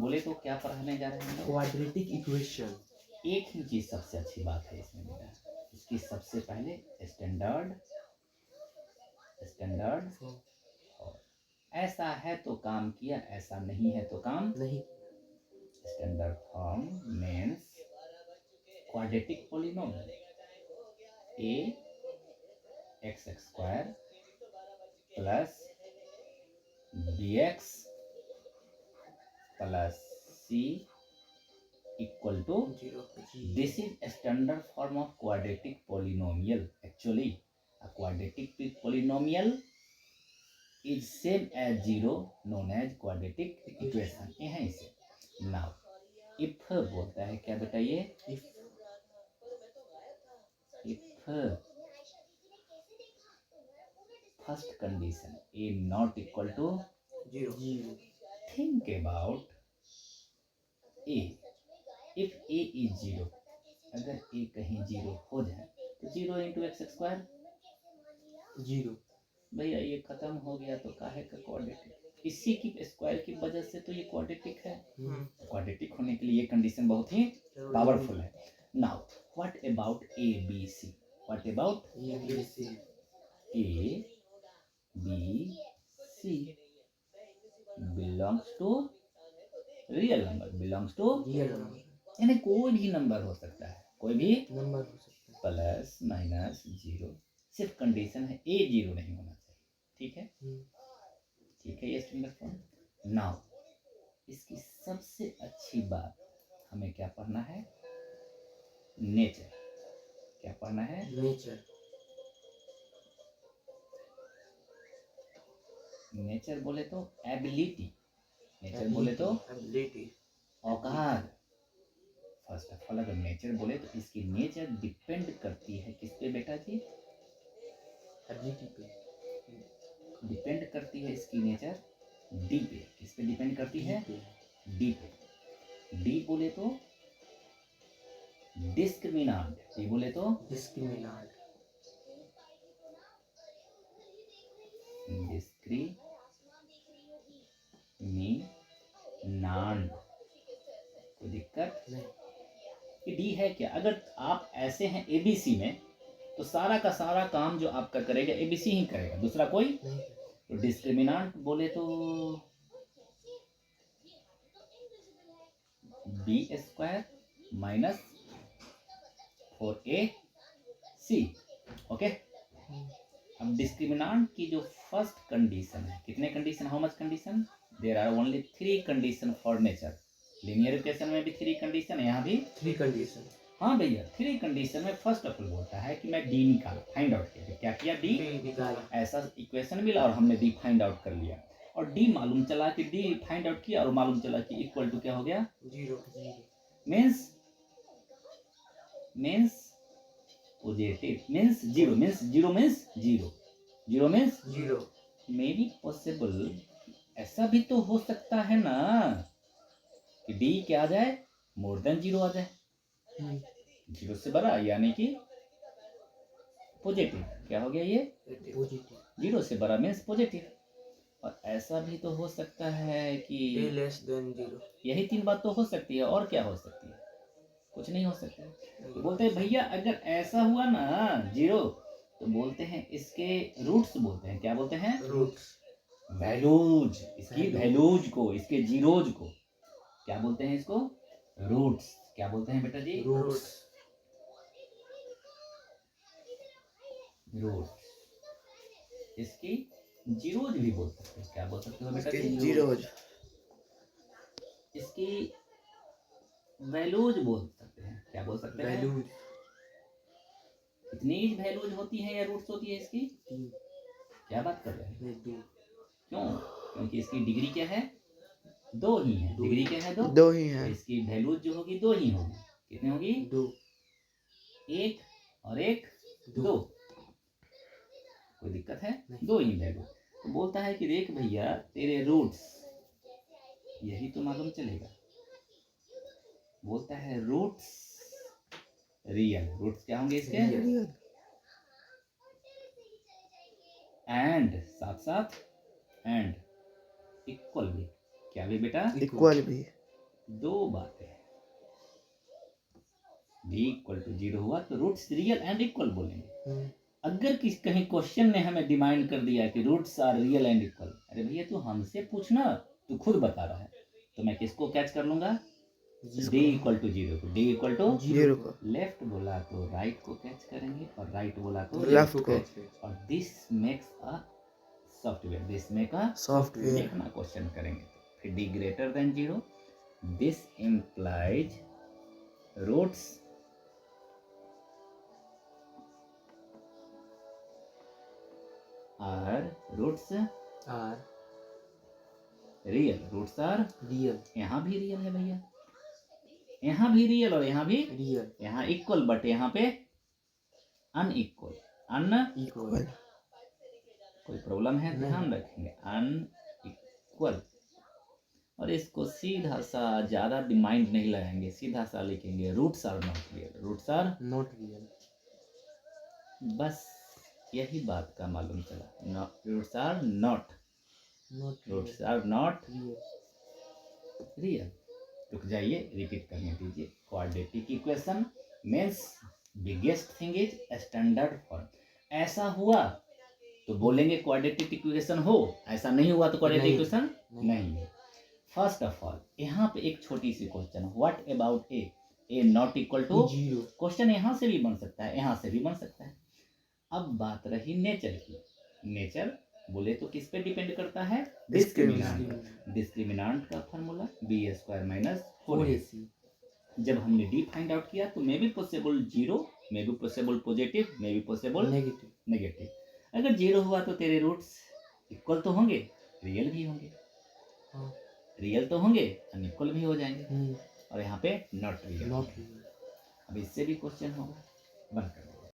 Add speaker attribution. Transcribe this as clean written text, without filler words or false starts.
Speaker 1: बोले तो क्या पढ़ाने जा रहे हैं हम लोग?
Speaker 2: Quadratic equation.
Speaker 1: एक ही चीज सबसे अच्छी बात है इसमें बेटा, इसकी सबसे पहले स्टैंडर्ड और ऐसा है तो काम किया, ऐसा नहीं है तो काम
Speaker 2: नहीं।
Speaker 1: Standard form means quadratic polynomial a x square plus bx plus c equal to
Speaker 2: 0।
Speaker 1: this is standard form of quadratic polynomial. Actually a quadratic polynomial is same as zero known as quadratic equation. ये है इसे। now if बोलता है क्या बेटा ये, if first condition a not equal to
Speaker 2: 0।
Speaker 1: think about a, if a is 0, अगर a कहीं 0 हो जाए तो 0 इंटू एक्स स्क्वायर
Speaker 2: 0।
Speaker 1: भैया ये खत्म हो गया तो काहे का क्वाड्रेटिक, इसी की स्क्वायर की वजह से तो ये क्वाड्रेटिक है। क्वाड्रेटिक होने के लिए ये कंडीशन बहुत ही पावरफुल है। Now what about A B C, what about A B C belongs to real number, belongs to
Speaker 2: real number,
Speaker 1: यानी कोई भी नंबर हो सकता है, कोई भी
Speaker 2: नंबर हो सकता है,
Speaker 1: प्लस माइनस जीरो, सिर्फ कंडीशन है ए जीरो नहीं होना चाहिए। ठीक है, ठीक है, ये स्टैंडर्ड फॉर्म। नाउ इसकी सबसे अच्छी बात हमें क्या पढ़ना है, नेचर। क्या पढ़ना है,
Speaker 2: नेचर।
Speaker 1: नेचर बोले तो एबिलिटी, नेचर बोले तो
Speaker 2: एबिलिटी,
Speaker 1: औकात। फर्स्ट ऑफ ऑल अगर नेचर बोले तो इसकी नेचर डिपेंड करती है किस पे बेटा जी,
Speaker 2: एबिलिटी पे
Speaker 1: डिपेंड करती है इसकी नेचर डी पे। किस पे डिपेंड करती है, डी पे। डी बोले तो डिस्क्रिमिनांट, डी बोले तो
Speaker 2: डिस्क्रिमिनांट,
Speaker 1: डिस्क्रिमिनांट, कोई दिक्कत
Speaker 2: नहीं।
Speaker 1: कि डी है क्या, अगर आप ऐसे हैं एबीसी में तो सारा का सारा काम जो आपका करेगा एबीसी ही करेगा, दूसरा कोई नहीं। तो डिस्क्रिमिनांट बोले तो B square minus 4ac। Okay, अब डिस्क्रिमिनांट की जो फर्स्ट कंडीशन है, कितने condition, how much condition, there are only 3 condition for nature. Linear equation में भी 3 कंडीशन है, यहाँ भी
Speaker 2: 3 कंडीशन।
Speaker 1: हाँ भैया, 3 कंडीशन में फर्स्ट ऑफ ऑल बोलता है कि मैं डी निकाला, फाइंड आउट किया। क्या किया, डी
Speaker 2: निकाला।
Speaker 1: ऐसा इक्वेशन मिला और हमने डी फाइंड आउट कर लिया, और डी मालूम चला कि डी फाइंड आउट किया और मालूम चला कि इक्वल टू क्या हो गया,
Speaker 2: 0।
Speaker 1: Means positive, means zero, means zero means zero, zero means
Speaker 2: zero.
Speaker 1: May be possible, ऐसा भी तो हो सकता है ना कि डी क्या आ जाए, मोर देन जीरो आ जाए, जीरो से बड़ा, यानी कि पॉजिटिव। क्या हो गया ये,
Speaker 2: पॉजिटिव।
Speaker 1: जीरो से बड़ा मीन्स पॉजिटिव। और ऐसा भी तो हो सकता है कि
Speaker 2: a लेस देन 0।
Speaker 1: यही 3 बात तो हो सकती है, और क्या हो सकती है, कुछ नहीं हो सकता। तो बोलते हैं भैया अगर ऐसा हुआ ना जीरो, तो बोलते हैं इसके रूट्स, बोलते हैं क्या बोलते हैं,
Speaker 2: रूट्स,
Speaker 1: वैल्यूज, इसकी वैल्यूज को, इसके जीरोज को क्या बोलते हैं, इसको रूट्स। क्या बोलते हैं बेटा जी,
Speaker 2: रूट्स,
Speaker 1: रूट्स। इसकी जीरोज भी बोल सकते हैं, क्या बोल सकते हो बेटा जी,
Speaker 2: जीरोज।
Speaker 1: इसकी वैल्यूज बोल सकते हैं, क्या बोल सकते हैं,
Speaker 2: वैल्यूज।
Speaker 1: कितनी वैल्यूज होती है या रूट्स होती है इसकी, क्या बात कर रहे हैं, क्यों, क्योंकि इसकी डिग्री क्या है, 2 ही है, डिग्री क्या है, 2 ही है। इसकी वैल्यूज जो होगी 2 ही होगी, कितनी होगी, 2, 1 और 1 2, कोई दिक्कत है, 2 ही वैल्यू। तो बोलता है कि देख भैया तेरे रूट्स, यही तो मालूम चलेगा, बोलता है रूट्स रियल, रूट्स क्या होंगे इसके, एंड साथ साथ एंड इक्वल भी, क्या भी बेटा,
Speaker 2: इक्वल भी,
Speaker 1: दो बातें, b इक्वल टू 0 हुआ तो रूट्स रियल एंड इक्वल बोलेंगे। अगर किस कहीं क्वेश्चन ने हमें डिमांड कर दिया कि roots are real and equal, अरे भैया तू हमसे पूछना, तू खुद बता रहा है, तो मैं किसको कैच कर लूंगा? d इक्वल टू 0 को, d इक्वल टू
Speaker 3: 0 को,
Speaker 1: लेफ्ट बोला तो राइट को कैच करेंगे और राइट बोला तो
Speaker 3: लेफ्ट को,
Speaker 1: और this makes a software, this make a
Speaker 3: software.
Speaker 1: देखना क्वेश्चन करेंगे तो फिर d greater than 0, this implies roots are real, roots are
Speaker 2: real,
Speaker 1: यहाँ भी रियल है भैया, यहाँ भी रियल और यहाँ भी
Speaker 2: रियल,
Speaker 1: यहाँ इक्वल, बट यहाँ पे अनइक्वल,
Speaker 2: इक्वल,
Speaker 1: कोई प्रॉब्लम है? ध्यान रखेंगे अनइक्वल। और इसको सीधा सा, ज्यादा डिमांड नहीं लगाएंगे, सीधा सा लिखेंगे roots are not real, roots are
Speaker 2: not real,
Speaker 1: बस यही बात का मालूम चला, रूट्स आर नॉट रियल। रुक जाइए, रिपीट करने दीजिए। Quadratic equation means biggest thing is standard form. ऐसा हुआ तो बोलेंगे क्वाड्रेटिक इक्वेशन हो, ऐसा नहीं हुआ तो क्वाड्रेटिक इक्वेशन नहीं है। फर्स्ट ऑफ ऑल यहाँ पे एक छोटी सी question, what about a not equal to 0। Question यहाँ से भी बन सकता है, यहाँ से भी बन सकता है। अब बात रही नेचर की। नेचर बोले तो किस पे डिपेंड करता है? डिस्क्रिमिनांट। डिस्क्रिमिनांट का फॉर्मूला b² माइनस 4ac। जब हमने d फाइंड आउट किया तो may be possible 0, may be possible positive, may be possible negative. अगर 0 हुआ तो तेरे रूट्स इक्वल तो होंगे, रियल भी होंगे, रियल तो होंगे, अनइक्वल भी हो जाएंगे, और यहाँ पे नॉट रियल। अब इससे भी क्वेश्चन होगा, बंद कर दो।